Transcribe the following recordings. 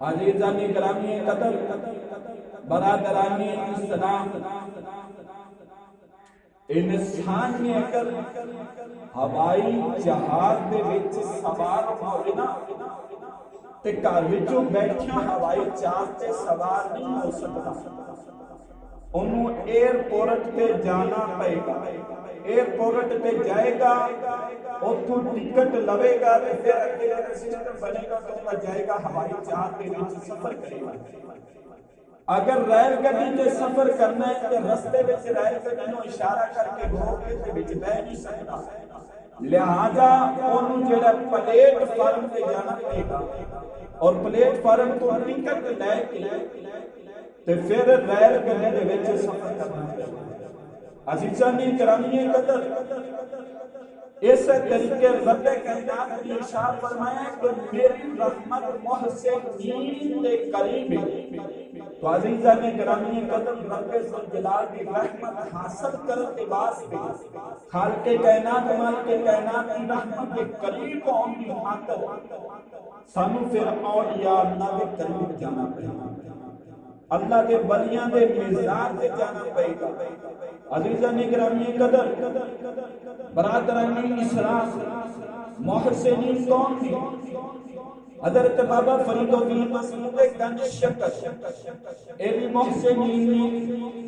عزیزان گرامی قدر، برادران اسلام، انسان نے اگر ہوائی جہاز دے وچ سوار ہوئے نا تے گھر وچوں بیٹھیا ہوائی جہاز تے سوار نہیں ہو سکتا، انہوں ایئرپورٹ پہ جانا پڑے گا، ایئرپورٹ پہ جائے گا، اتھوں ٹکٹ لوے گا، پھر اگلے سسٹم بنے گا تو جائے گا ہوائی جہاز کے وچ سفر کرے گا۔ اگر ریل گڈی تے سفر کرنا ہے تو رستے وچ ریل گڈی نو اشارہ کر کے روک کے تے وچ بیٹھ نہیں سکتا، لہذا انہوں جڑا پلیٹ فارم تے جانا پڑے گا اور پلیٹ فارم تو ٹکٹ لے کے تے پھر ریل گڈی دے وچ سفر کرنا پڑے گا۔ عزیزان گرامی قدر، اس طریقے رب کائنات نے ارشاد فرمایا کہ میری رحمت محسنین کے قریب ہے۔ تو عزیزان گرامی قدر، رب ذوالجلال کی رحمت حاصل کرنے کے واسطے خالق کائنات مالک کائنات کی رحمت کے قریب ہونے کی خاطر سانو پھر اولیاء اللہ کے قریب جانا پڑے گا، اللہ کے ولیاں دے مزار سے جانا پڑے گا۔ عزیزان گرامی قدر، برادران اسلام، محسنین کون تھی؟ حضرت بابا فرید الدین مسعود گنج شکر اے بھی محسنین،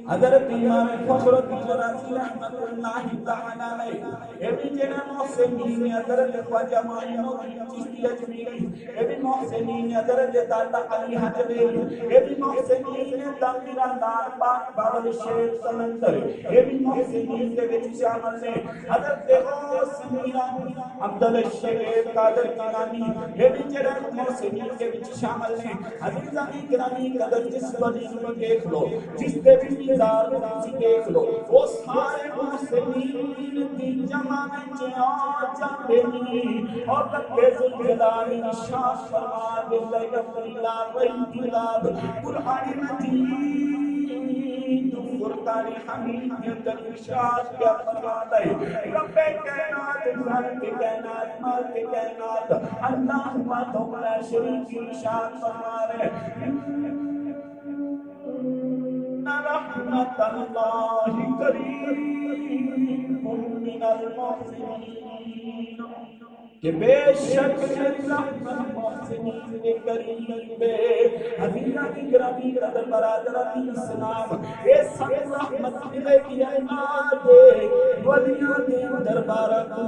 حضرت امام فخر الدین رازی رحمت اللہ تعالی علیہ اے بھی جنہ محسنین، حضرت خواجہ معین الدین چشتی اجمیری اے بھی محسنین، حضرت داتا علی حجویری اے بھی محسنین، دامیر اللہ پاک باول شیخ سمندر اے بھی محسنین کے وچ شامل نے، حضرت غوث میرانی عبدالشیخ قادر کیرانی اے بھی جنہ محسنین کے وچ شامل نے۔ عزیزان گرامی قدر، جس ولی کو دیکھ لو، جس دے بھی مزار کو دیکھ لو، وہ سارے محسنین کی جمع میں جہاں جاتے نہیں، اور رب ذوالجلال نشان فرما دے گا وَإِنْتِلَابِ قرآن مجید فرقان حمید کے اندر ارشاد کیا فرماتا ہے، رب کائنات خالق کائنات مالک کائنات اللہ وحدہ لا شریک ارشاد فرما رہے رحمت اللہ قریب من المحسنین، کہ بے شک رحمت محسنین کے قریب ہے۔ عزیزان گرامی قدر، برادران اسلام، اے سب رحمت ملے گی احمد ولیاں دے دربارہ کو۔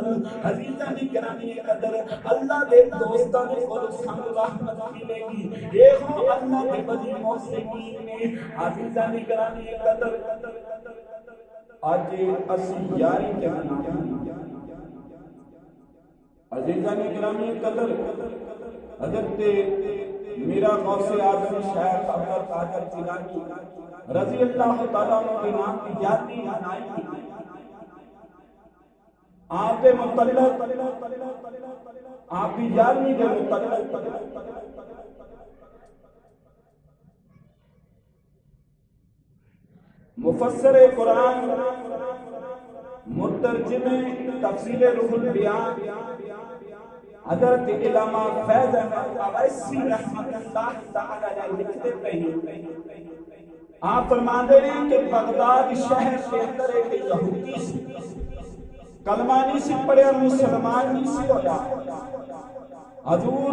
عزیزان گرامی قدر، اللہ دے دوستان کو سب رحمت ملے گی، یہ ہو اللہ دے ولی محسنین نے۔ عزیزان گرامی قدر، آج اسی یاری کے منانے، عزیزان گرامی قدر، حضرت میرا غوث اعظم شیخ عبد القادر جیلانی رضی اللہ تعالیٰ عنہ کے نام کی جاتی منائی، آپ کے متعلق، آپ کی جانی کے متعلق مفسر قرآن مترجم تفسیر روح البیان حضرت علامہ فیض احمد اویسی رحمت اللہ تعالی علیہ لکھتے پہنے، آپ فرماندے ہیں کہ بغداد شہر کے اندر ایک یہودی سی کلمہ نہیں سی پڑھے اور مسلمان نہیں سی ہویا، حضور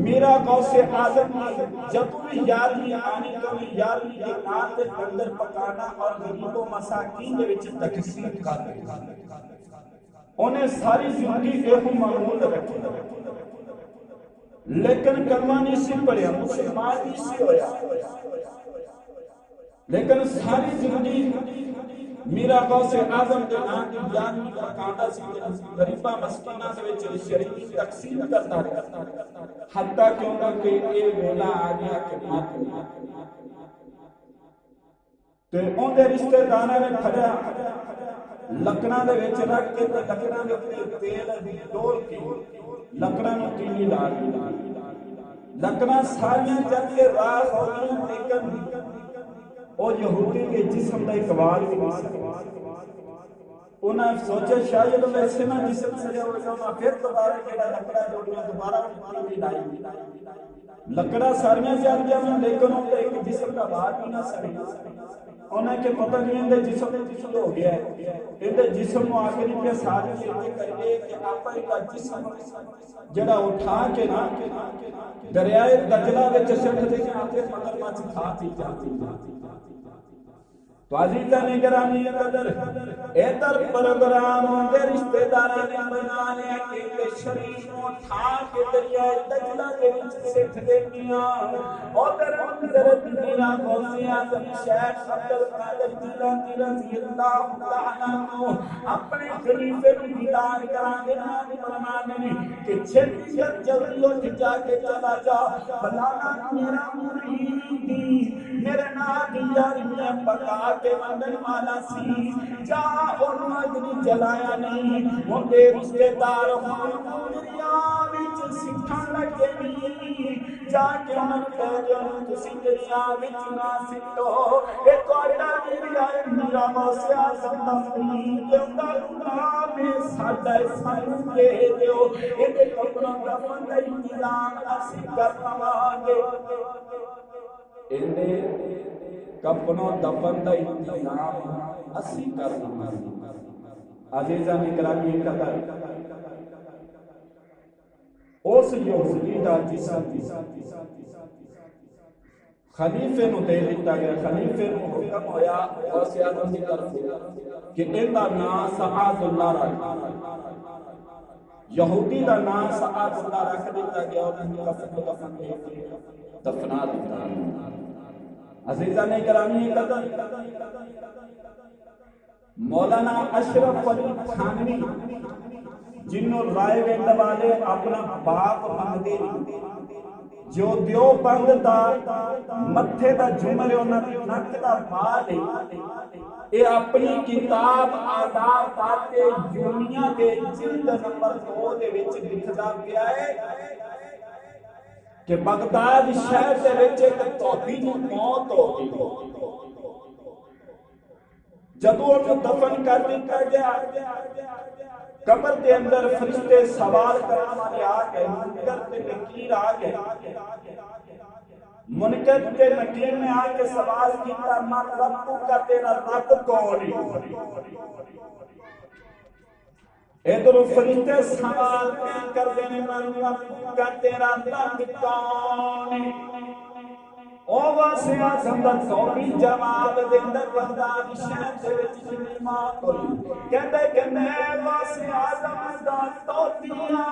میرا غوث اعظم جب بھی یارویں آنی تو یارویں کے نام دے اندر پکانا اور غریب و مساکین دے وچ تقسیم کرنا، انہیں ساری زندگی ایک معمول رکھی، لیکن کلمہ نہیں سی پڑھیا، مسلمان نہیں سی ہویا، لیکن ساری زندگی میرا غوث اعظم کے نام کی جان پکانا سی، غریبہ مسکینہ دے وچ شریعت تقسیم کرتا رہا، حتیٰ کہ یہ ویلا آ گیا کہ مات تو ان دے رشتہ داراں نے کھڑا لکڑاں دے وچ رکھ کے لکڑاں دے اوپر تیل ڈول کے لکڑاں نوں تیلی لا دی، لکڑاں ساریاں جل کے راکھ ہو گئیں، لیکن وہ یہودی کے جسم دا اقبال نہیں سکتا، انہاں سوچا شاید ویسے نہ جسم سجا ہو جانا پھر دوبارہ کہڑا لکڑا جوڑیاں دوبارہ پانی لائی لکڑا ساریاں جل جانا لیکن ان ایک جسم کا بات بھی نہ سڑی انہیں کہ پتہ نہیں اندے جسم ہو گیا ہے اندے جسم کو آخری پہ ساری چیزیں کریے کہ آپ کا جسم جڑا اٹھا کے نا دریائے دجلہ وچ سٹ دے کے آپ کے مگر مچ کھا تھی جاتی تو عزیزاں نے گرامی قدر ادھر پروگرام دے رشتہ داراں نے بنانے کہ شریف کو اٹھا کے دریائے دجلہ دے وچ سٹ دینیاں ادھر حضرت میرا غوث اعظم شیخ عبد القادر جیلانی رضی اللہ تعالی عنہ اپنے خلیفے کو ہدایت کرانے والے فرمانے کہ چھتی جلدی اٹھ جا کے چلا جا فلانا میرا مرید میرے نام یار میں پکا کے مندن والا سی جا اور مدنی جلایا نہیں وہ دے رشتے دار دنیا وچ سکھن لگے نہیں جا کے انہوں کہہ دے تسی دنیا وچ نہ سٹو اے تہاڈا میرا میرا غوث اعظم دا فرید دا میں ساڈا سن دے دیو اے دے کپڑوں دا بندہ انتظام اسی کرواں گے اندے کپنوں دفن دا انتظام اسی کرنا عزیزاں گرامی قدر اس یہودی دا جسم خلیفے نو دے دیتا گیا خلیفے نو حکم ہویا غوث اعظم کی طرف کہ ایندا نام سعد اللہ رکھ یہودی دا نام سعد اللہ رکھ دیتا گیا اور کفن دفن دفنا دیتا گیا عزیزاں نے گرامی قدر مولانا اشرف علی تھانوی جنہوں رائے گنڈ والے اپنا باپ مانگے جو دیوبند دا متھے دا جملے انہوں نک دا بال اے اپنی کتاب آداب باتیں یونیا دے جلد نمبر 2 دے وچ لکھدا پیا ہے کہ بغداد شہر دے وچ ایک توبی دی موت ہو گئی جدوں انہوں دفن کر دتا گیا قبر دے اندر فرشتے سوال کرنے والے آ گئے منکر تے نکیر آ گئے منکر تے نکیر نے آ کے سوال کیتا من رب کا تیرا رب کون ہے ادھر فرشتے سوال کر دینے من رب کا تیرا رب کون ہے او غوث اعظم دا توبی جواب دیندا بغداد شہر دے وچ جنی موت ہوئی کہندے کہ میں غوث اعظم دا توبیاں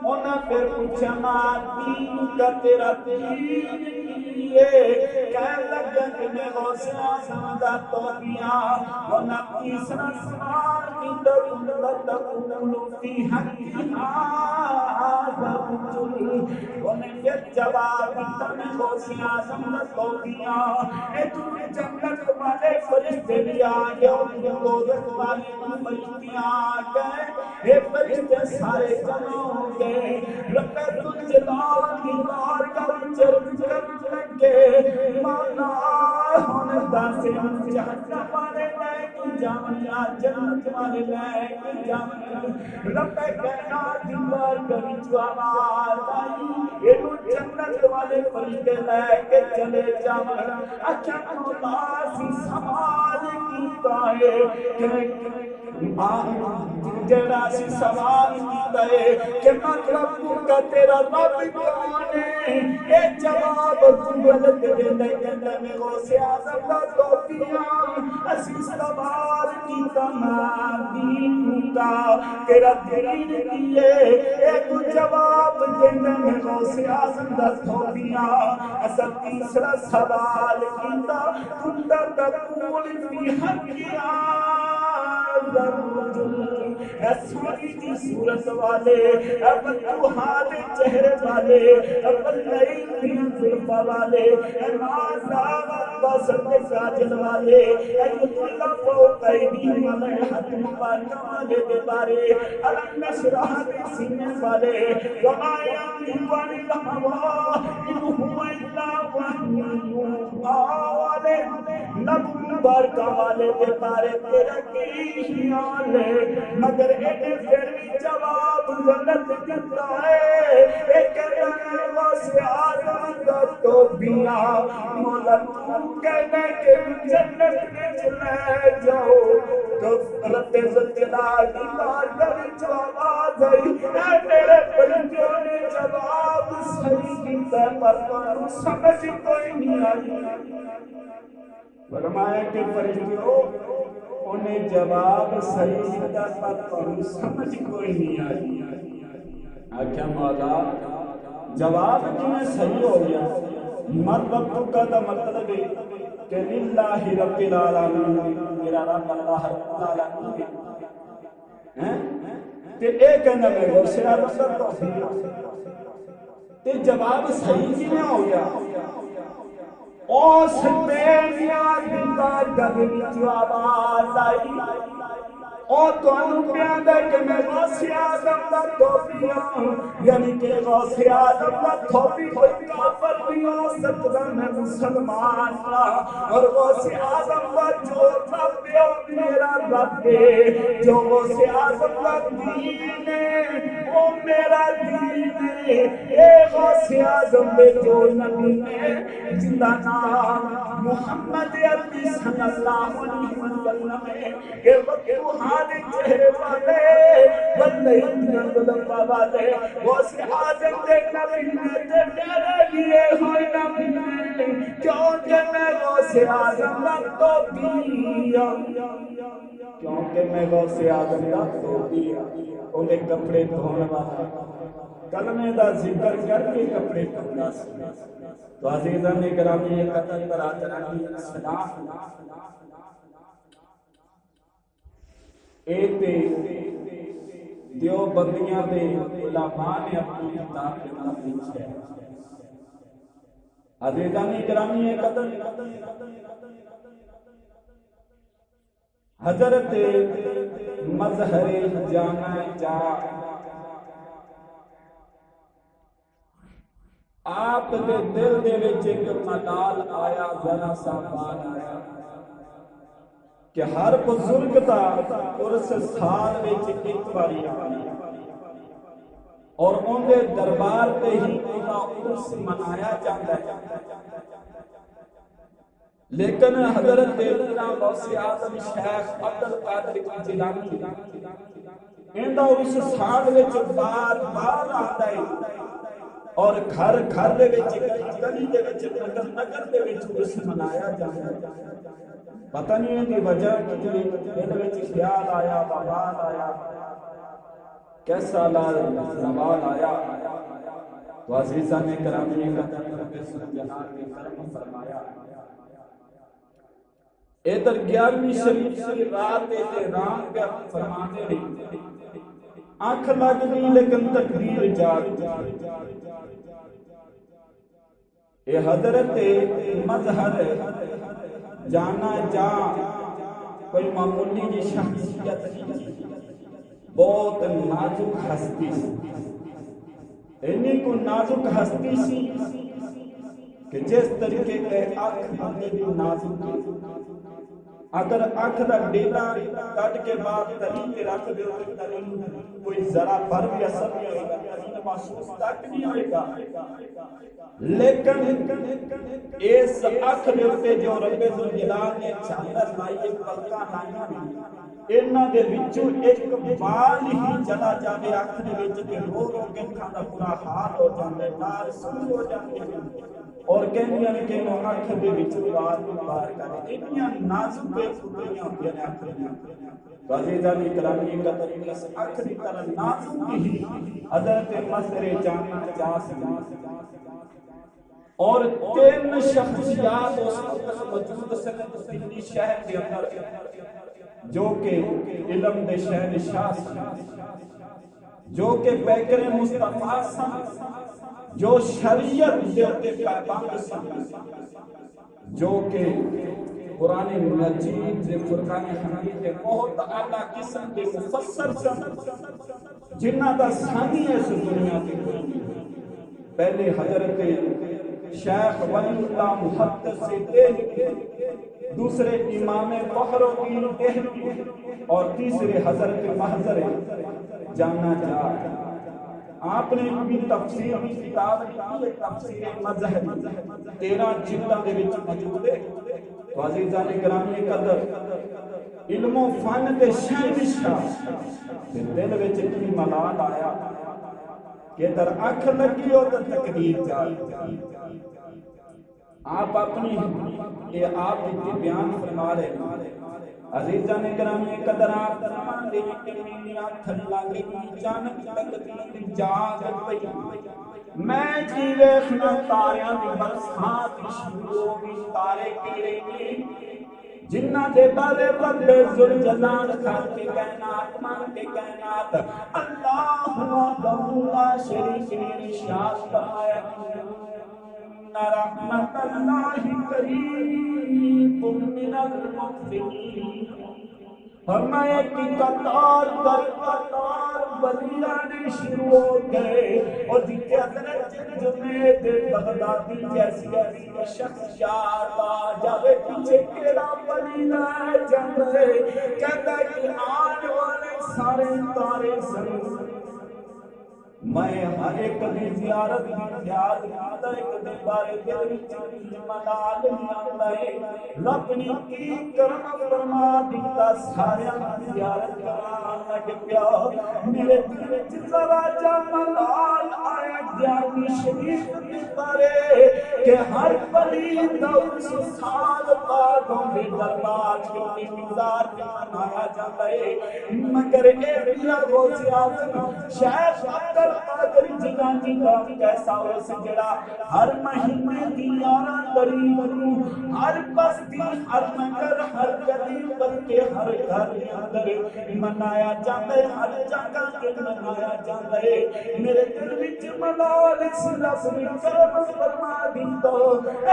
انہاں پھر پوچھا دین کا تیرا دین کہہ لگا کہ میں غوث اعظم دا توبیاں انہاں تیسرا سوال کیتا تقولو فی حق انہیں یہ جواب دیتا میں غوث اعظم دا توبیاں اے تو جنت والے فرشتے بھی آگئے اور دوزخ والے فرشتے آگئے اے فرشتے سارے جمع ہو گئے رب الجلال کی بارگاہ وچ لگے مولا ہونے داسے جہنم والے لے کے جانا جنت والے لے کے جانا رب کائنات کی بارگاہ وچ آواز آئی اے تو جنت والے فرشتے لے کے چلے جانا اچھا مولا سی سوال کیتا ہے کہ جڑا سی سوال کیتا ہے کہ مطلب کا تیرا رب کون ہے اے جواب غلط دیندا کہندا میں غوث اعظم دا توبیاں اسی سوال کیتا دین کا تیرا دین کیے اے تو جواب دیندا میں غوث اعظم دا توبیاں اصل تیسرا سوال کیتا تندا تقول فی حق رسولی کی صورت والے ابل توحاد چہرے والے ابل نئی ظلفہ والے نازا بسط ساجد والے ایت اللہ فوقیدی والے حتم پاکا والے دے بارے علم نشرح دے سینے والے ومایا دیوانی لحوا انہو اللہ وحنی والے نب مبارکہ والے دے پارے تیرا کی حال ہے مگر اینے پھر بھی جواب غلط دیتا ہے ایک واسے آدم دا تو بیا مولا تو کہنے کہ جنت میں لے جاؤ تو رب عزت جلال کی بارگاہ وچ آواز آئی اے میرے بندوں نے جواب صحیح کیتا پر تانوں سمجھ کوئی نہیں آئی فرمایا کہ فرشتوں انہیں جواب صحیح کیتا پر تانوں سمجھ کوئی نہیں آئی آکھیا مولا جواب کیوں صحیح ہو گیا مطلب کا دا مطلب ہے کہ للہ رب العالمین میرا رب اللہ رب العالمین تے ایک کہنا میں غوث اعظم دا توفیق تے جواب صحیح کیوں ہو گیا اس بے نیاز دا گل وچ آواز آئی اور تانوں پیاندا کہ میں غوث اعظم دا توفیق یعنی کہ غوث اعظم دا توفیق کوئی کافر نہیں ہو سکتا میں مسلمان اور غوث اعظم دا جو رب ہے میرا رب ہے جو غوث اعظم دا دین ہے وہ میرا دین ہے اے غوث اعظم دے جو نبی ہے جن دا نام محمد عربی صلی اللہ علیہ وسلم ہے کہ وقت چہرے والے بندے لمبا والے غوث اعظم دے نبی نے میرے لیے ہوئی نبی کیونکہ میں غوث اعظم دا توفیق کیونکہ میں غوث اعظم دا توفیق انہیں کپڑے دھونے والا کلمے دا ذکر کر کے کپڑے دھونا تو عزیزان نے گرامی یہ قتل پر آترانی سلام ایتے دیو بندیاں دے علماء نے اپنی کتاب کے نام ہے عزیزان گرامی یہ قتل حضرت مظہر جانا جا آپ دے دل دے وچ ایک ملال آیا ذرا سا بال آیا کہ ہر بزرگ دا عرس سال وچ ایک باری آئی اور ان دے دربار تے ہی انہاں عرس منایا جاندا ہے لیکن حضرت دیونا غوث اعظم شیخ عبد القادر جیلانی ان دا عرس سال وچ بار بار آتا ہے اور گھر گھر دے وچ گلی دے وچ نگر دے وچ عرس منایا جاندا ہے پتہ نہیں ہے کہ وجہ کی دل وچ خیال آیا وبال آیا کیسا زوال آیا تو عزیزان کرامی قدر رب جلال نے کرم فرمایا ادھر 11ویں شریف کی رات احترام کا فرماتے رہے آنکھ لگ گئی لیکن تقدیر جاگ اے حضرت مظہر جانا جا کوئی معمولی جی شخصیت بہت نازک ہستی انہی کو نازک ہستی سی کہ جس طریقے کے آنکھ بندے بھی نازک اگر آنکھ دا ڈیلا کٹ کے بعد طریقے رکھ دے کوئی ذرا پر بھی اثر نہیں ہوئے گا محسوس تک نہیں ہوئے گا لیکن اس آنکھ میں جو رب الجلال نے چادر لائی ایک پلکا لائی انہاں دے وچوں ایک بال ہی چلا جاوے آنکھ دے وچ تے رو رو کے کھانا برا حال ہو جاندے نال سن ہو جاندے اور کہندیاں نے کہ وہ آنکھ دے وچ بار کرے اتنیاں نازک پتلیاں ہوندیاں نے آنکھ دے عزیزان اکرامی کا طریقہ آنکھ دی طرح نازک ہی حضرت مظہر جانا جا سکتے اور 3 شخصیات اس وقت موجود سکتے دلی شہر کے اندر جو کہ علم دے شہنشاہ جو کہ پیکر مصطفیٰ سن جو شریعت دے اتے پابند سن جو کہ قرآن مجید دے فرقان حمید دے بہت اعلیٰ قسم دے مفسر سن جنہ دا ثانی ہے اس دنیا کے پہلے حضرت شیخ ولی اللہ محدث سے دوسرے امام فخرالدین دہلوی اور تیسرے حضرت محضر جانا جات۔ آپ نے بھی تفسیر کی کتاب لکھی ہے، تفسیر مظہری 13 جلداں دے وچ موجود ہے۔ تو عزیزان گرامی قدر، علم و فن دے شہنشاہ دے دل وچ اتنی ملال آیا کہ در اکھ لگی ہو تو تقدیر جال۔ آپ اپنی یہ آپ کی بیان فرما رہے ہیں۔ عزیزان گرامی قدر، آپ فرمان دے کہ میری آنکھن لگی جانب تقدیر جاگ پئی، میں جی ویکھنا تاریاں دی برسات شروع ہوئی، تارے کیڑے نے جنہ دے بالے بندے ذوالجلال خالق کائنات مان کے کائنات اللہ وحدہ لا شریک نے ارشاد فرمایا رحمت اللہ قریب من المحسنین۔ فرمایا کہ قطار در قطار ولیان شروع ہو گئے، اور جنکے حضرت جنید بغدادی جیسی عظیم شخصیات آ جاوے پیچھے کیڑا ولی نہ جاندے، کہتا ہے کہ آنے والے سارے تارے سن۔ میں ہر ایک دی زیارت دی یاد کرتا، ایک دے بارے دل وچ ملال آندا ہے، رب نے کی کرم فرما دیتا، سارے دی زیارت کران لگ پیا۔ میرے دل وچ ذرا جا ملال آیا جامی شریف دے بارے کہ ہر ولی دس سال بعد دے دربار کی انتظار منایا جاتا ہے، مگر اے میرا غوث اعظم شیخ عبد قادر جیلانی کا کیسا اس جڑا ہر مہینے دی 11 تاریخ نوں ہر بستی ہر نگر ہر گلی بلکہ ہر گھر کے اندر منایا جاتا ہے، ہر جگہ تے منایا جاتا ہے۔ میرے دل وچ ملال اس لفظ نے کرم فرما دیتا،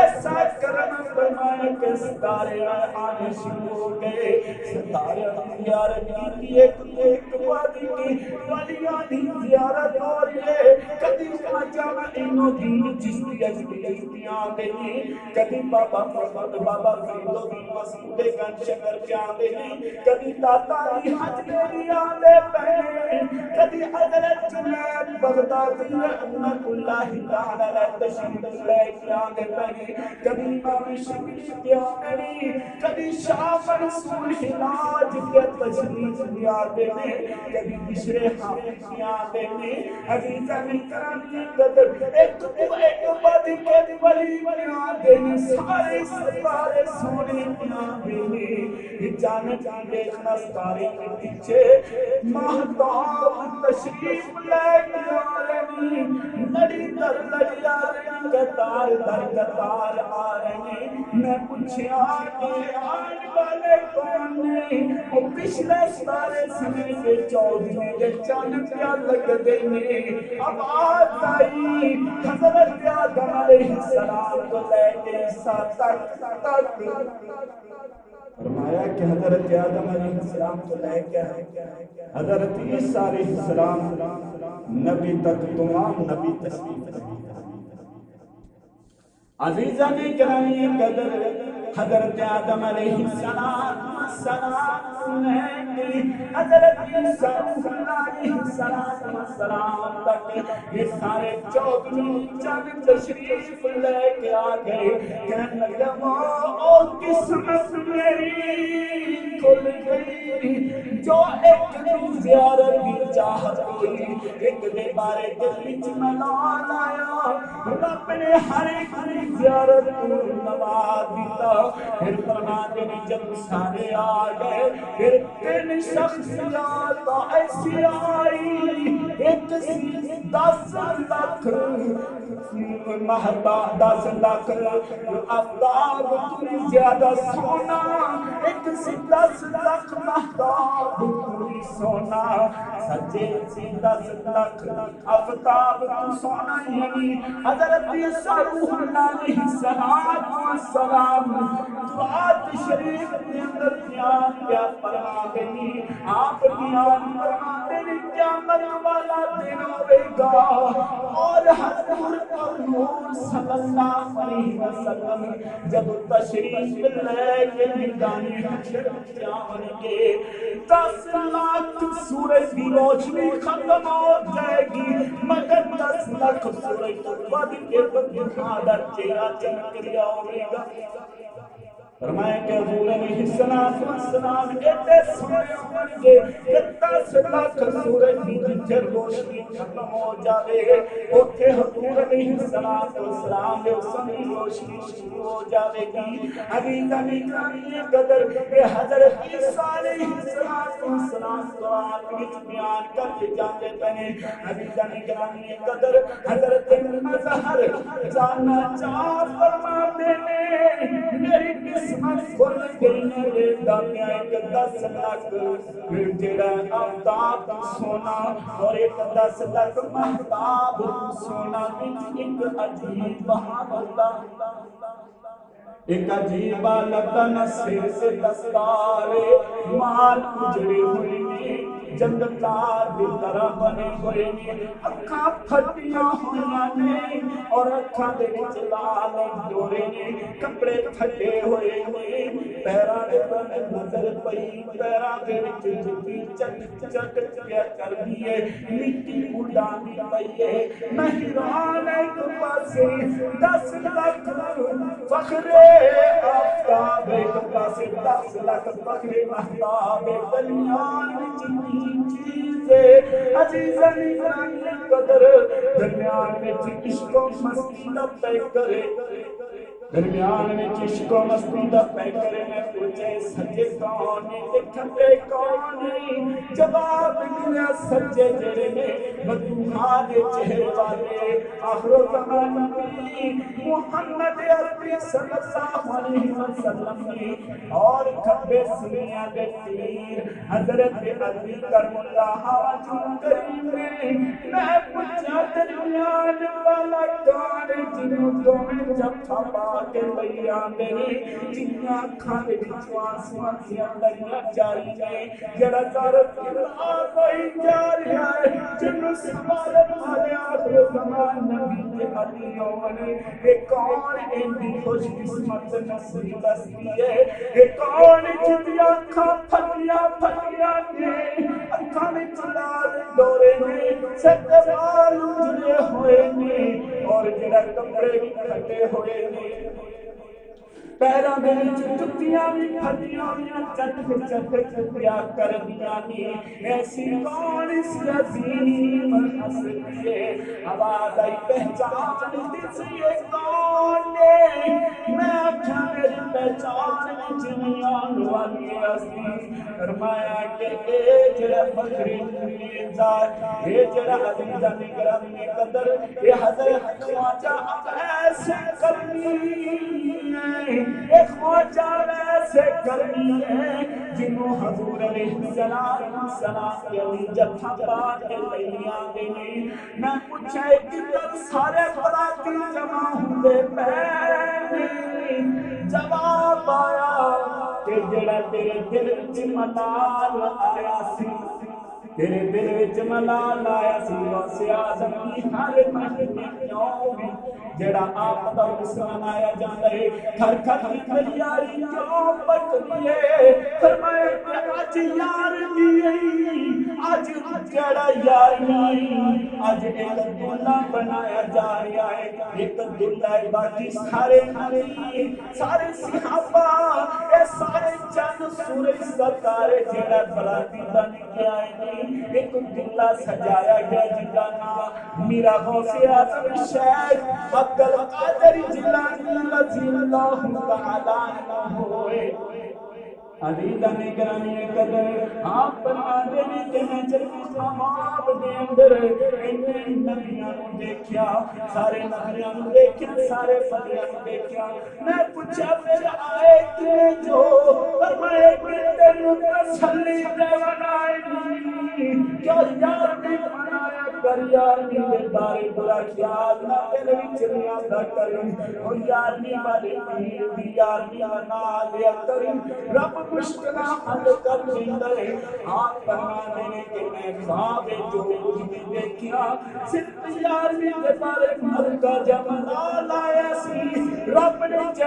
ایسا کرم فرمائے کہ ستارے آنے شروع ہو گئے، ستارے زیارت کی ایک وادی کی ولیاں دی زیارت ہو رہی ہے۔ کبھی خواجہ معین الدین چشتی چشتیاں گئی، کبھی بابا فرید الدین مسعود گنج شکر کیا گئی، کبھی داتا علی حجویری آندے پہنے، کبھی حضرت جنید بغدادی رحمت اللہ تعالی علیہ تشریف لے کے آندے پہنے، کبھی امام شبلی کیا گئی، کبھی شاہ منصور حلاج کے تشریف لے آندے نے، کبھی بشر حافظ کے آندے نے۔ عزیزاً کرام قدر، ایک وادی کے ولی بنا دینے، سارے ستارے سونے بنا دینے، جانت دیکھنا ستارے کے پیچھے مہتاب تشریف لے کے آ رہی، لڑی در لڑی آ رہی، قطار در قطار آ رہی۔ میں پوچھیا کہ آنے والے کون نے؟ وہ پچھلے ستارے سنے کے چودھری کے چاند کیا لگ دینے۔ اب آج آئی حضرت آدم علیہ السلام کو لے کے عیسیٰ تک فرمایا کہ حضرت آدم علیہ السلام کو لے کے حضرت عیسیٰ علیہ السلام نبی تک تمام نبی تشریف لے۔ عزیزان گرامی قدر، حضرت آدم علیہ السلام نے حضرت عیسیٰ علیہ السلام تک یہ سارے چودھری چند تشریف لے کے آ گئے، کہنے لگا او قسمت میری کھل گئی جو ایک دن زیارت کی چاہت ہوئی، ایک دے بارے دل وچ ملال آیا، رب نے ہر ایک کی زیارت کو نواز دیتا۔ پھر فرماتے ہیں جب سارے آ گئے، پھر 3 شخصیات ایسی آئی، ایک سی 10 لاکھ مہتا 10 لاکھ آفتاب پوری زیادہ سونا، ایک سی 10 لاکھ مہتاب پوری سونا، سجے سی 10 لاکھ آفتاب سونا، یعنی حضرت عیسیٰ روح اللہ علیہ السلام دعات شریف کے اندر بیان کیا فرما گئی، آپ بیان فرما گئی قیامت والا دن ہوئے گا اور حضور پر حضور صلی اللہ علیہ وسلم جب تشریف لے کے نگرانی حشر جاؤں گے 10 لاکھ سورج کی روشنی ختم ہو جائے گی مگر 10 لاکھ سورج تو بد کے بخادر چہرہ چمک رہا ہوگا فرمایا کہ حضور علیہ السلام ایتے سونے ہوں گے کہ 10 لاکھ سورج کی جتھے روشنی ختم ہو جاوے اوتھے حضور علیہ السلام دے سنی روشنی شروع ہو جاوے گی حدیث نگرانی قدر کہ حضرت عیسیٰ علیہ السلام قرآن وچ بیان کر کے جاتے پہنے حدیث نگرانی قدر حضرت مظہر جانا چاہ فرماتے نے میری قسمت کھل گئی میرے دامیا ایک 10 لاکھ جڑا آفتاب سونا اور ایک 10 لاکھ مہتاب سونا وچ ایک عجیب بہاوت ایک عجیب لگن سر سے دستار مال اجڑے ہوئے نے جنگلار دی طرح بنے ہوئے نے اکھاں پھٹیاں ہوئیاں نے اور اکھاں دے وچ لال ڈورے نے کپڑے پھٹے ہوئے نے پیراں دے بن نظر پئی پیراں دے وچ جُتی چٹ چٹ پیا کر دیے مٹی اڑانی پئی ہے مہران ایک پاسے 10 لاکھ فخر آفتاب ایک پاسے 10 لاکھ فخر محتاب درمیان وچ چیزیں عزیزاں نگرانی قدر درمیان وچ عشق و مستی دا پیکرے درمیان میں عشق و مستی دا پیکرے میں پوچھے سجے کون تے کھبے کون جواب دیا سجے جڑے نے بدوہاں دے چہرے والے آخر زمان نبی محمد عربی صلی اللہ علیہ وسلم نے اور کھبے سنیاں دے تیر حضرت علی کرم اللہ وجہ کریم نے میں پوچھا درمیان والا کون جنوں تو میں جب کے لئی آندے جنیاں کھانے بچواس وانسیاں لگیاں جاری نے جڑا زارت اللہ کوئی جاری ہے جنوں سمالت والے آخر زمان نبی کے علی ہونے یہ کون اندی خوش قسمت نصیب دستی ہے یہ کون جدی آنکھاں پھٹیاں نے آنکھاں میں چلال دورے نے ستوال جڑے ہوئے نے اور جڑا کپڑے بھی پھٹے ہوئے نے پیرا میں جتیاں بھی پھٹیاں ہوئیاں چٹ پیا کر دیا نے ایسی کون سی عظیم حسرت ہے آواز آئی پہچان دس یہ کون ہے میں آکھا میری پہچان جنیان والی عزیز فرمایا کہ اے جڑا فخر میزا اے جڑا عزیزہ نگرانی قدر یہ حضرت خواجہ ایسے کرنی ہے ایک خواجہ ایسے کرنی ہے جنہوں حضور علیہ السلام کے علی جتھا پاک کے لیاں دینے میں پوچھا کدھر سارے براتی جمع ہوندے پہنے جواب آیا کہ جڑا تیرے دل وچ ملال آیا سی تیرے دل وچ ملال آیا سی واسے آزم کی ہر مہینے کیوں بھی جڑا آپ دا حسن آیا جاندہ ہے گھر گھر کی یاری کیوں پٹ لیے فرمائے کہ آج یار دیئے آج جڑا یاری آج ایک دلہ بنایا جا رہا ہے ایک دلہ باقی سارے نبی سارے صحابہ اے سارے چند سورج ستارے جڑا بلاتی بن کے آئے ایک دلہ سجایا گیا جنگا نام میرا غوث اعظم شیخ عبد القادر جیلانی رضی اللہ تعالیٰ عنہ ہوئے عزیزہ نگرانی قدر آپ فرماتے ہیں کہ میں جب خواب دے اندر انہیں نبیوں دیکھیا سارے نبیوں دیکھیا سارے فریوں دیکھیا میں پوچھا پھر آئے کہ جو فرمائے کہ تینوں تسلی دے بنائے کیا یار نے بنایا کر یار نے بارے برا خیال نہ تیرے چلیاں نہ کریں اور یار نے والے دی یار نے بنا لیا کریں رب مشکلہ حل کر دیندہ ہے آپ فرمانے نے کہ میں خواب جو کچھ بھی دیکھیا صرف یار نے بارے مر کا جمع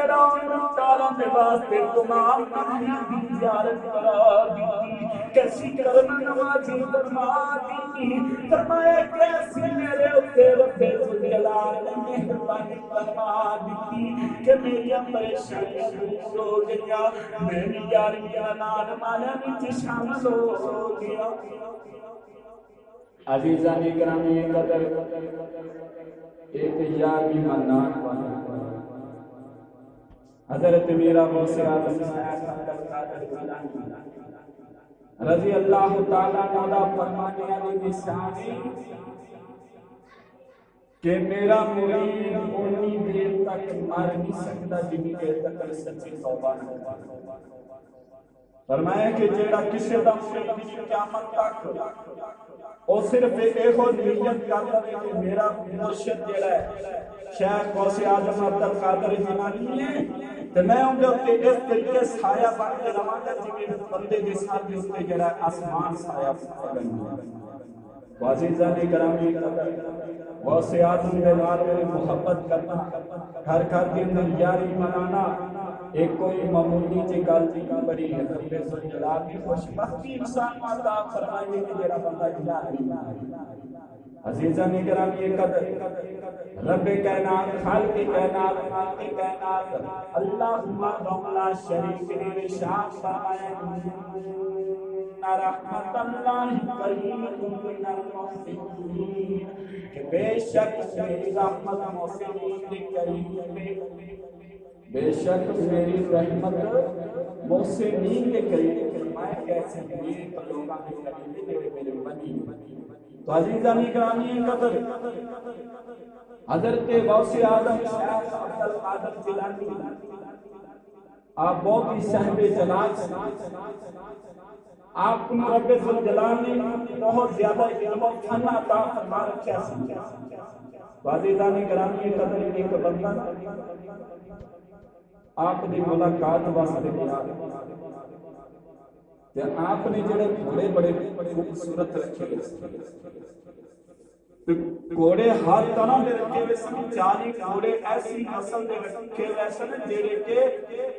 جیڑا انہوں تالا دے واسطے تمام نبیوں دی زیارت قرار دیتی کیسی کرم نوازی فرما دی فرمایا کیسی میرے اوتے رب ذوالجلال نے مہربانی فرما دیتی کہ میری پریشانیاں دور ہو گیا میری یاریاں نال مالا وچ شامل ہو گیا عزیزان گرامی قدر ایک یار بھی منان حضرت میرا غوث اعظم رضی اللہ تعالیٰ عنہ فرمانے والی نشانی کہ میرا مرید اتنی دیر تک مر نہیں سکتا جنی دیر تک سچی توبہ نہ فرمایا کہ جیڑا کسی دا مرید قیامت تک او صرف ایک ہو نیت کرتا ہے کہ میرا مرشد جیڑا ہے شیخ غوث اعظم عبد القادر جیلانی ہے تو میں ان کے اس طریقے سایہ بن کے رواں گا جی بندے کے ساتھ اس پہ جڑا آسمان سایہ بن عزیزان گرامی غوث اعظم کے نال میں محبت کرنا گھر گھر کے اندر یاری منانا ایک کوئی معمولی جی گل نہیں بڑی ہے رب ذوالجلال کی خوش بختی انسان عطا فرمائے کہ جڑا بندہ الہی عزیزان گرامی قدر رب کائنات خالق کائنات مالک کائنات اللہم لا شریک ارشاد فرمایا رحمت اللہ قریب من المحسنین کہ بے شک میری رحمت محسنین کے قریب ہے بے شک میری رحمت محسنین کے قریب فرمایا کیسے نیک لوگوں کے قریب میرے میرے بنی تو عزیزان گرامی قدر حضرت غوث اعظم شیخ عبد القادر جیلانی آپ بہت ہی صاحب جلال آپ کو رب ذوالجلال نے بہت زیادہ علم و فن عطا فرما رکھا ہے عزیزان گرامی قدر ایک بندہ آپ نے ملاقات واسطے گیا کہ آپ نے جڑے گھوڑے بڑے خوبصورت رکھے گھوڑے ہر طرح دے رکھے ہوئے سن 40 گھوڑے ایسی نسل دے رکھے ہوئے سن جڑے کہ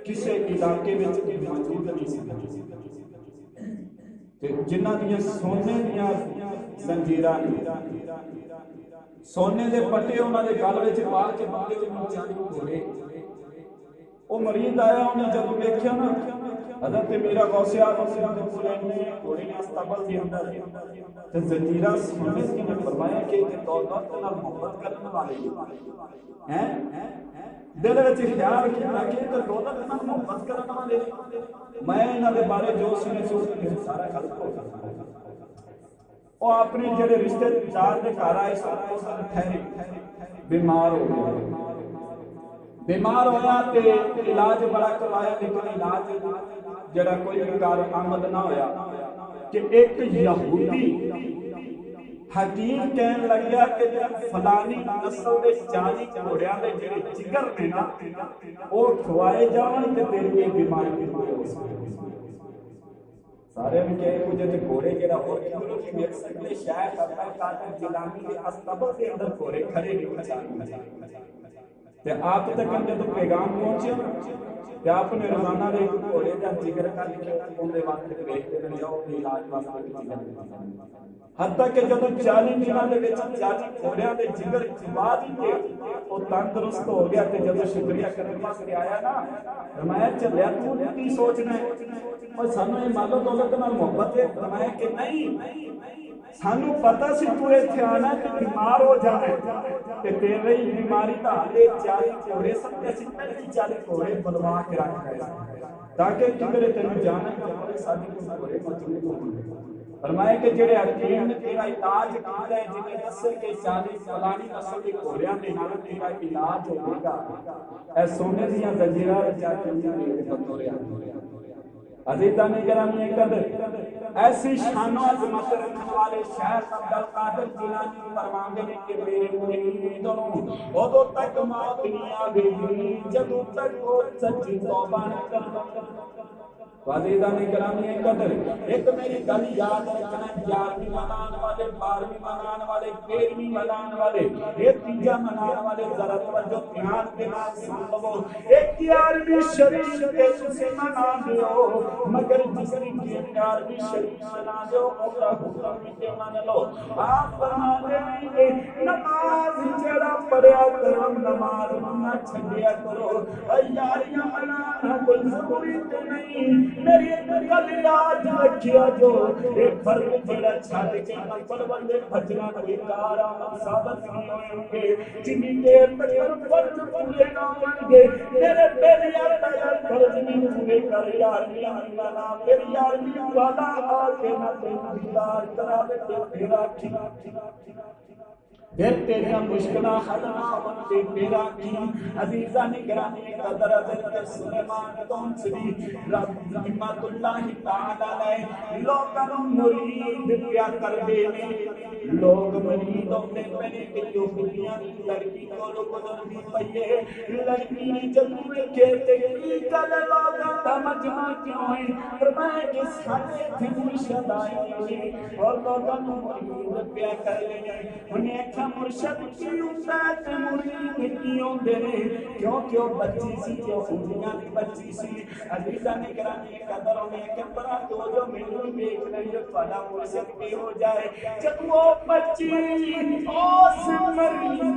کسی علاقے وچ موجود نہیں سن جنہ دیا سونے دیا زنجیراں سونے دے پٹے انہاں دے گل وچ پا کے باندے ہوئے 40 گھوڑے وہ مرید آیا انہیں جب دیکھا نا حضرت میرا غوث اعظم نے گھوڑے نے استقبال کے اندر تے زنجیراں سونے کی نے فرمایا کہ دولت نال محبت کرنے والے ہیں دل وچ خیال کیا کہ دولت نال محبت کرنے والے میں انہاں دے بارے جو سنے سو سارا خلق ہو او اپنے جڑے رشتے دار دے گھر آئے سارے ٹھہرے بیمار ہو گئے بیمار ہویا تے علاج بڑا کروایا لیکن علاج جڑا کوئی کارآمد نہ ہویا کہ ایک یہودی حکیم کہنے لگیا کہ فلانی نسل دے 40 گھوڑیاں دے جڑے جگر نے نا او کھوائے جاون تے تیری یہ بیماری دور ہو سکے سارے میں کہے مجھے تے گھوڑے جڑا اور کیوں کہ میرے سکلے شاید عبد القادر جیلانی کے استبل کے اندر گھوڑے کھڑے نہیں تے آپ تک جب پیغام پہنچے تے آپ نے روزانہ دے گھوڑے دا ذکر کر کے ان دے واسطے بھیج کے لیاؤ تے علاج واسطے حتیٰ کہ جب 40 دنوں دے وچ 40 گھوڑیاں دے جگر چبا دیتے او تندرست ہو گیا تے جب شکریہ کرنے واسطے آیا نا فرمایا چلیا تو کی سوچنا ہے اور سانو یہ مال و دولت نال محبت ہے فرمایا کہ نہیں سانو پتہ سی تو ایتھے آنا تے بیمار ہو جانا تے تیرے بیماری دا حالے 40 گھوڑے سب تے سی پہلے 40 گھوڑے بلوا کے رکھ دے تاکہ کدھر تینوں جانا کہ ساڈے کول گھوڑے موجود ہون فرمایا کہ جڑے حکیم نے تیرا علاج کیتا ہے جنہیں دسے کہ 40 فلانی نسل کے گھوڑیاں دے نال تیرا علاج ہوے گا اے سونے دیاں زنجیراں جا کے بطور عزیزان گرامی قدر ایسی شان و عظمت رکھنے والے شیخ عبد القادر جیلانی فرماندے نے کہ میرے مریدوں اودوں تک موت نہیں آوے گی جدوں تک وہ سچی توبہ نہ کرے عزیزان گرامی قدر ایک میری گل یاد رکھنا 11ویں منانے والے 12ویں منانے والے 13ویں منانے والے یہ تیجا منانے والے ذرا توجہ دھیان کے نال سن لو ایک 11ویں شریف کے تسی منا دیو مگر جس کی 11ویں شریف منا دیو اور حکم تے مان لو آپ فرماتے ہیں نماز جڑا پڑھیا کرو نماز نہ چھڈیا کرو یاریاں منانا کوئی ضروری تے نہیں میری گل یاد رکھیا جو ایک فرق جڑا چھڈ کے نفل بندے بھجنا کوئی کارآمد ثابت نہیں ہوئیں گے جنی دیر تک فرض پورے نہ ہوں گے میرے پہلے یار فرض نہیں پورے کر یار میاں پھر یار میاں والا آ کے نہ دیدار کرا دے تیرا پھر تیرا مشکلہ حل نہ ہوتے تیرا کی عزیزان گرامی قدر حضرت سلیمان تونسری رحمت اللہ تعالی علیہ لوگوں مرید پیا کر دینے لوگ مرید ہوتے پہنے کہ جو خودیاں لڑکی کو لوگ بھی پہیے لڑکی جب کہتے کی کل لوگوں کا مجمع کیوں ہے فرمائے کہ سارے تھی مرشد آئے ہوئے اور لوگوں مرید پیا کر لینے انہیں مرشد کی امت مرید کی ہوندے کیونکہ وہ بچی سی جو خودیاں کی بچی سی عزیزان گرامی قدروں میں کمبرا تو جو میرے دیکھ رہے فلا مرشد کی ہو جائے جب وہ بچی اس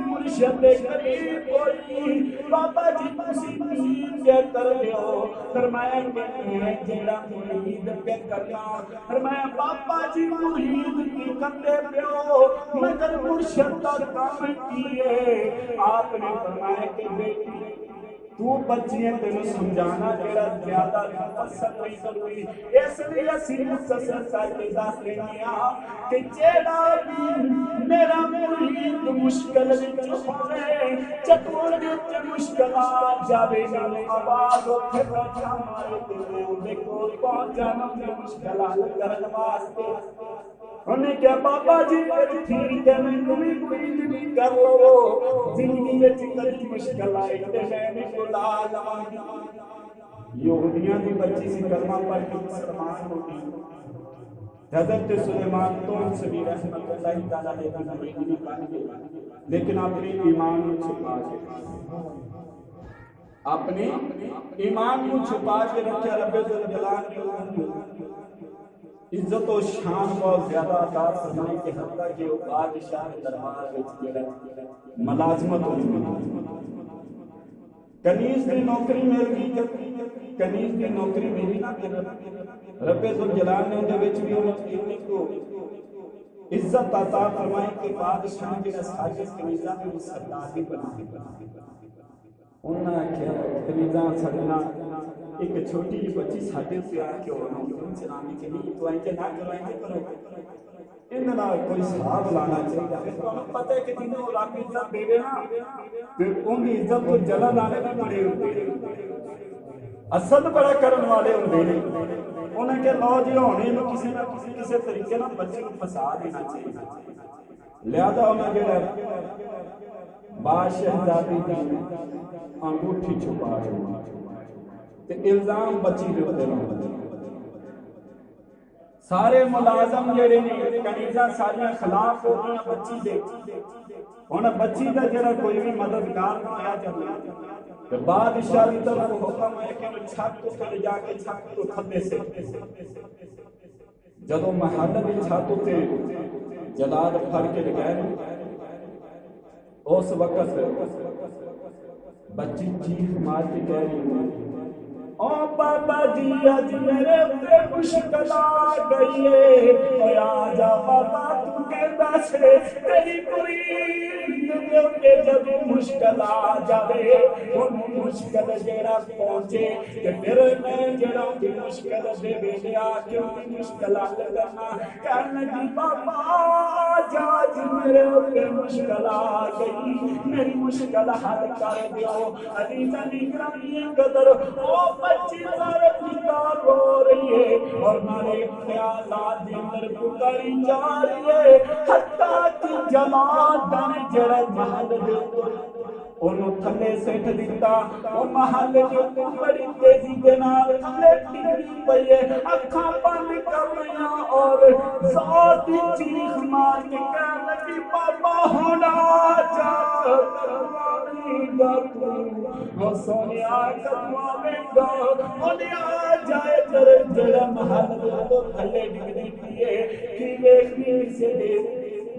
مرشد قریب ہوئی بابا جی کسی پیر کے کر لیو فرمایا کہ جیڑا مرید پہ کرنا فرمایا بابا جی مرید کی کرتے پیو مگر مرشد کام کیے آپ نے فرمایا کہ بیٹی تو بچیاں تینوں سمجھانا جڑا زیادہ پسند نہیں ضروری اس لیے اسی مختصر کر کے دس رہے ہیں کہ جڑا بھی میرا مرید مشکل وچ ہوے چکور وچ مشکل آ جاوے آواز پھر ہمارے دل کو پہنچ جانا مشکل حل کرن واسطے انہیں کیا بابا جی ٹھیک ہے میں تمہیں کوئی نہیں کر لو زندگی میں کئی مشکل آئے تے میں نے بلا لواں یہودیاں دی بچی سی کلمہ پڑھ کے مسلمان ہو گئی حضرت سلیمان تو سے بھی رحمت اللہ تعالی علیہ کی مرید میں بن گئے لیکن اپنے ایمان کو چھپا کے اپنے ایمان کو چھپا کے رکھا رب ذوالجلال نے عزت و شان بہت زیادہ عطا فرمائے کہ حتیٰ کہ وہ بادشاہ دربار وچ جڑا ملازمت ہوئی کنیز کی نوکری مل گئی کنیز کی نوکری ملی نہ رب ذوالجلال نے اندر وچ بھی انہیں کو عزت عطا فرمائے کہ بادشاہ کے ساجد کنیزاں میں سرداری بنا انہاں کیا کنیزاں سجنا ایک چھوٹی جی بچی ساڈے سے آ کے انہوں چلانے کے لیے تو آئیں نہ کرو انہاں کوئی حساب لانا چاہیے تو ہمیں پتہ ہے کہ جنہیں وہ رب عزت دے رہے نا پھر ان کی عزت کو جلا لانے بھی بڑے ہوتے اسد بڑا کرن والے ہوتے ہیں انہیں کہ لو جی ہونے میں کسی نہ کسی طریقے نہ بچے کو پھنسا دینا چاہیے لہذا انہیں کہ بادشاہزادی کی انگوٹھی چھپا رہے تے الزام بچی دے اوپر سارے ملازم جڑے نے کنیزاں ساریاں خلاف ہو گئیاں بچی دے ہن بچی دا جڑا کوئی بھی مددگار نہ آیا جاتا تے بادشاہ دی طرف حکم ہے کہ چھت تے لے جا کے چھت تو تھلے سے جدوں محل دی چھت تے جلاد پھڑ کے لگائے اس وقت بچی چیخ مار کے کہہ رہی ہے او بابا جی آج میرے اوپر مشکل آ گئی ہے او آجا بابا تو کہتا سے تیری مرید جب مشکل آ جاوے ان مشکل جیڑا پہنچے کہ پھر میں جیڑا کی مشکل دے بیٹے آ کے ان مشکل حل کرنا کہنے کی بابا جاج میرے اوپر مشکل آ گئی میری مشکل حل کر دیو عزیزہ نگرانی قدر او بچی سارے پتا رو رہی ہے اور مارے خیالات اندر پکاری جا رہی ہے حتیٰ کہ جماعت نے جڑا محل دے اوپر ਉਹਨੂੰ ਥੱਲੇ ਸਿੱਟ ਦਿੱਤਾ ਉਹ ਮਹੱਲ ਦੇ ਉੱਤੇ ਬੜੀ ਤੇਜ਼ੀ ਦੇ ਨਾਲ ਥੱਲੇ ਡਿੱਗੀ ਪਈ ਹੈ ਅੱਖਾਂ ਬੰਦ ਕਰ ਲਈਆਂ ਔਰ ਜ਼ੋਰ ਦੀ ਚੀਖ ਮਾਰ ਕੇ ਕਹਿਣ ਲੱਗੀ ਬਾਬਾ ਹੋਣਾ ਜਾ ਕਰਵਾਵੇਂਗਾ ਤੂੰ ਸੋਨਿਆ ਕਰਵਾਵੇਂਗਾ ਹੋਣਿਆ ਜਾਏ ਤੇਰੇ ਜਿਹੜਾ ਮਹੱਲ ਦੇ ਉੱਤੇ ਥੱਲੇ ਡਿੱਗਦੀ ਪਈ ਹੈ ਕਿ ਵੇਖੀ ਕਿਸੇ ਦੇ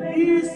20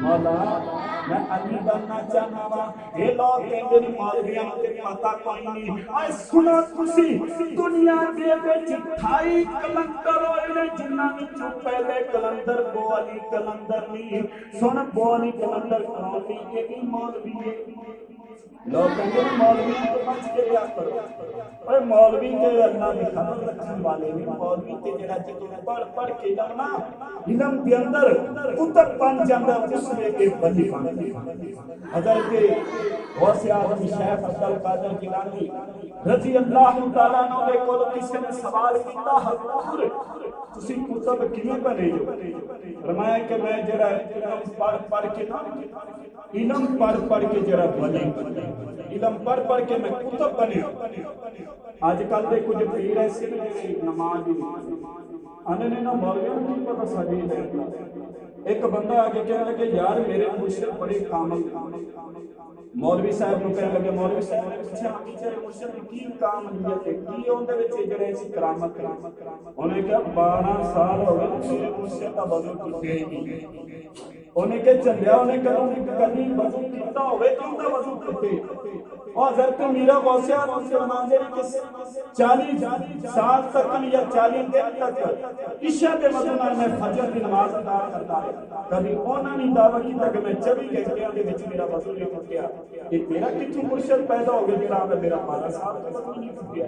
مولا میں علی بننا چاہنا وا یہ لوگ کہندے نے مولویاں تے پتہ کوئی نہیں اے سنو تسی دنیا دے وچ 28 کلندر ہوئے نے جنہاں وچوں پہلے کلندر بو علی کلندر نہیں سن بو علی کلندر کراؤنی کے بھی مولوی ہے لوگ کہتے ہیں مولوی تو بچ کے لیا کرو اور مولوی کے اللہ کی خبر رکھنے والے نہیں مولوی کے جڑا جتوں پڑھ کے جانا علم کے اندر کتب بن جاتا اس میں کے بلی حضرت غوث اعظم شیخ عبد القادر جیلانی رضی اللہ تعالیٰ عنہ دے کول کسی نے سوال کیتا حضور تسی کتب کیویں بنے جو فرمایا کہ میں جڑا پڑھ کے نا علم پڑھ کے جڑا بنے علم پڑھ کے میں کتب بنے آج کل دے کچھ پیر ایسے نماز آنے نے نا مولویوں نہیں پتہ ساڈی ایک بندہ آگے کہنے لگے یار میرے مرشد بڑے کامل مولوی صاحب نو کہنے لگے مولوی صاحب نے پوچھا میرے مرشد کی کاملیت ہے کی اوندا وچ جڑے اسی کرامت انہیں کہا 12 سال ہو گئے میرے مرشد دا وضو ٹوٹے ہی نہیں انہیں کہ چلیا انہیں کہا کبھی وضو کیتا ہوئے تو اوندا وضو ٹوٹے اور حضرت میرا غوثیہ فرماندے ہیں کہ 40 سال تک یا 40 دن تک عشاء دے وضو نال میں فجر دی نماز ادا کرتا ہے کبھی انہاں نے دعویٰ کیتا کہ میں 24 گھنٹے دے وچ میرا وضو نہیں ٹوٹیا یہ تیرا کتھوں مرشد پیدا ہو گیا جڑا میرا 12 سال تک وضو نہیں ٹوٹیا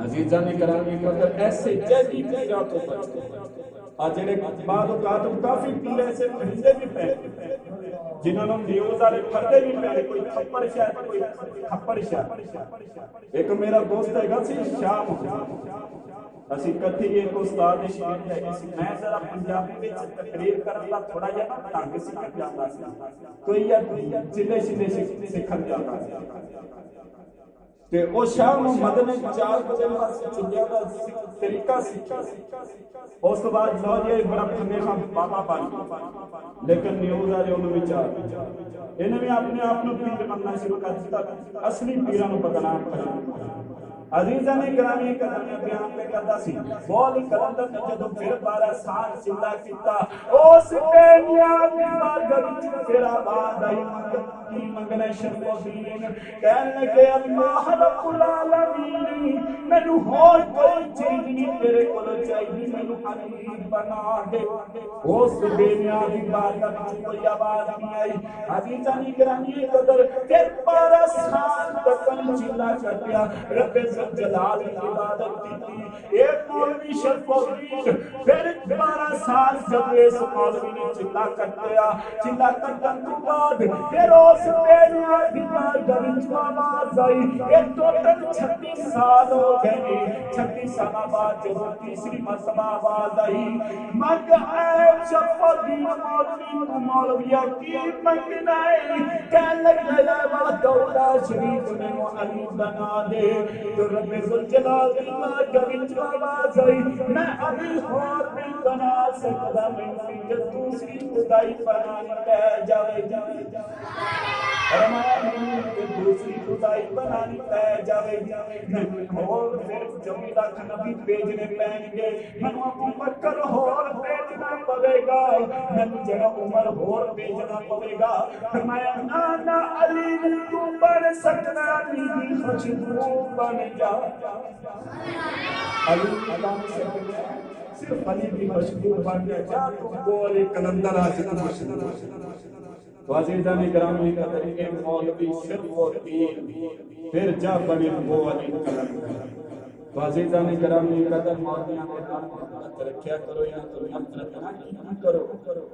عزیزان کرامی قدر ایسے جیسی پیرا تو بچو اور جڑے بعد اوقات کافی پیر ایسے پڑھتے بھی پہ جنہوں نے نیوز والے پڑھتے بھی پہ کوئی تھپڑ شاید کوئی تھپڑ شاید ایک میرا دوست ہے گا سی شام اسی کتھی ایک استاد شریف ہے میں ذرا پنجابی وچ تقریر کرن دا تھوڑا جہا ڈھنگ سیکھ جاندا سی کوئی یا چلے چلے سیکھن جاندا سی تے او شاہ محمد نے 4 بجے واسطے چلیا دا طریقہ سیکھا اس تو بعد لو جی بڑا پھنے کا بابا بن لیکن نیوز والے انہوں وچار انہیں بھی اپنے آپ کو پیر بننا شروع کر دیا اصلی پیراں نوں بدنام کرنا عزیزان گرامی قدر میں بیان پہ کرتا سی بولی کلندر نے جدو پھر 12 سال زندہ کیتا اس بے نیاز بارگاہ پھر آباد آئی کی منگنے شروع دین کہنے لگے اللہ رب العالمین مینوں ہور کوئی چیز نہیں تیرے کول چاہیے مینوں علی بنا دے اس بے نیاز بارگاہ کوئی آواز نہیں آئی عزیزان گرامی قدر پھر 12 سال تک چلا کٹیا رب جلال کی عبادت کی ایک مولوی شرف پھر 12 سال جب اس مولوی نے چلا کٹیا چلا کٹن کے بعد پھر اس بے نیاز کی بارگاہ آواز آئی یہ ٹوٹل 36 سال ہو گئے 36 سال بعد جب تیسری مرتبہ آواز آئی مگ اے شرف مولوی مولویا کی منگنا ہے کہنے لگے لا دولا شریف میں علی بنا دے تو رب ذوالجلال کی بارگاہ وچ آواز آئی میں ابھی اور بھی بنا سکتا میں کہ دوسری خدائی بنانی پہ جاوے فرمایا کہ دوسری خدائی بنانی پہ جاوے اور پھر جمیلہ نبی بھیجنے پہن گے میں ابو بکر اور بھیجنا پڑے گا میں جڑا عمر اور بھیجنا پڑے گا فرمایا نانا علی تو بن سکنا نہیں خوشبو بن جا علی بن سکنا صرف علی کی خوشبو بن جا تو بولے کلندر آج تو خوشبو عزیزان گرامی قدر ایک مولوی شرف و دین پھر جا بنے وہ علی کلندر عزیزان گرامی قدر مولویاں کے نام محبت رکھیا کرو یا تو نفرت نہ کرو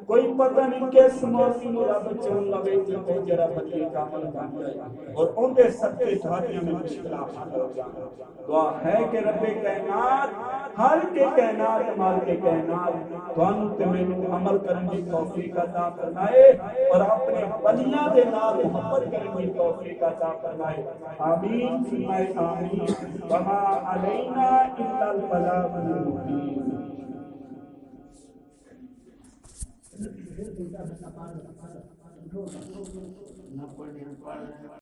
کوئی پتہ نہیں کس موسی رب چون لوے تے جڑا بلی کامل بن جائے اور ان دے صدقے تھانیاں میں مشکلات حل ہو جائیں دعا ہے کہ رب کائنات حال کے کائنات مال کے کائنات تانوں تے مینوں عمل کرن دی توفیق عطا فرمائے اور اپنے بلیاں دے نال محبت کرن دی توفیق عطا فرمائے آمین فرمائے آمین وما علینا الا البلاغ المبین نہ پڑھنے